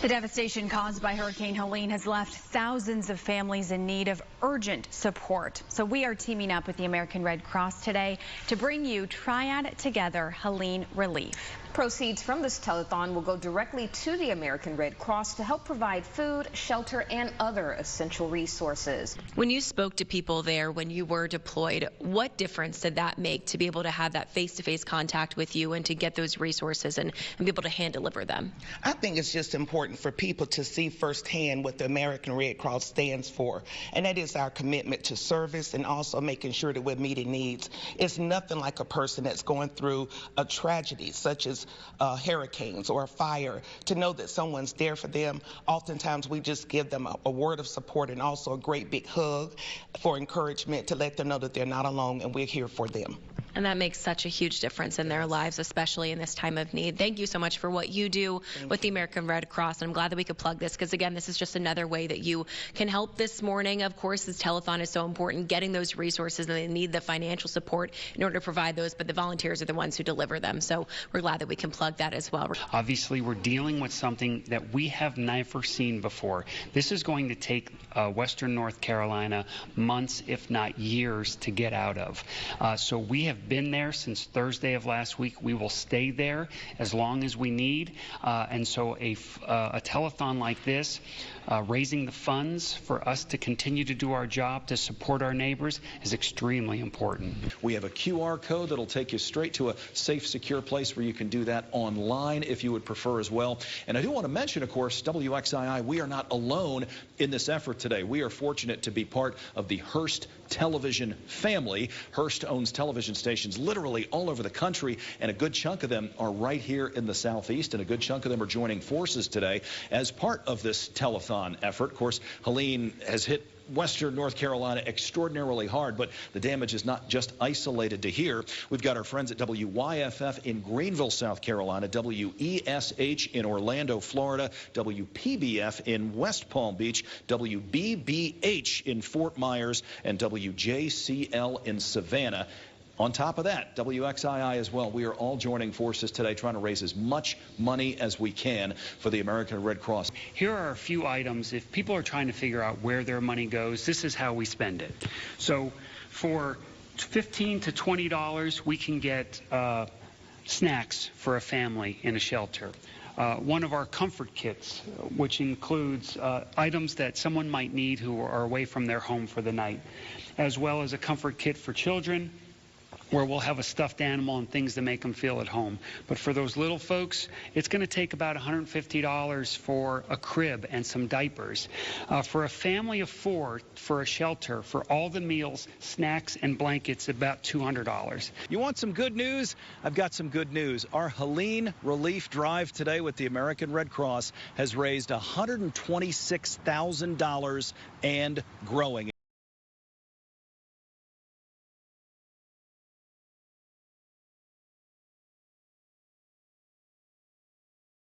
The devastation caused by Hurricane Helene has left thousands of families in need of urgent support. So we are teaming up with the American Red Cross today to bring you Triad Together Helene Relief. Proceeds from this telethon will go directly to the American Red Cross to help provide food, shelter, and other essential resources. When you spoke to people there when you were deployed, what difference did that make to be able to have that face-to-face contact with you and to get those resources and be able to hand deliver them? I think it's just important for people to see firsthand what the American Red Cross stands for, and that is our commitment to service and also making sure that we're meeting needs. It's nothing like a person that's going through a tragedy such as hurricanes or a fire to know that someone's there for them. Oftentimes we just give them a word of support and also a great big hug for encouragement to let them know that they're not alone and we're here for them. And that makes such a huge difference in their lives, especially in this time of need. Thank you so much for what you do with the American Red Cross. And I'm glad that we could plug this because, again, this is just another way that you can help this morning. Of course, this telethon is so important, getting those resources, and they need the financial support in order to provide those, but the volunteers are the ones who deliver them. So we're glad that we can plug that as well. Obviously, we're dealing with something that we have never seen before. This is going to take Western North Carolina months, if not years, to get out of. So we have been there since Thursday of last week. We will stay there as long as we need. And so a telethon like this, raising the funds for us to continue to do our job to support our neighbors is extremely important. We have a QR code that'll take you straight to a safe, secure place where you can do that online if you would prefer as well. And I do want to mention, of course, WXII, we are not alone in this effort today. We are fortunate to be part of the Hearst television family. Hearst owns television stations literally all over the country, and a good chunk of them are right here in the Southeast, and a good chunk of them are joining forces today as part of this telethon effort. Of course, Helene has hit Western North Carolina extraordinarily hard, but the damage is not just isolated to here. We've got our friends at WYFF in Greenville, South Carolina, WESH in Orlando, Florida, WPBF in West Palm Beach, WBBH in Fort Myers, and WJCL in Savannah. On top of that, WXII as well. We are all joining forces today trying to raise as much money as we can for the American Red Cross. Here are a few items. If people are trying to figure out where their money goes, this is how we spend it. So for $15 to $20, we can get snacks for a family in a shelter. One of our comfort kits, which includes items that someone might need who are away from their home for the night, as well as a comfort kit for children, where we'll have a stuffed animal and things to make them feel at home. But for those little folks, it's going to take about $150 for a crib and some diapers. For a family of 4, for a shelter, for all the meals, snacks, and blankets, about $200. You want some good news? I've got some good news. Our Helene Relief Drive today with the American Red Cross has raised $126,000 and growing.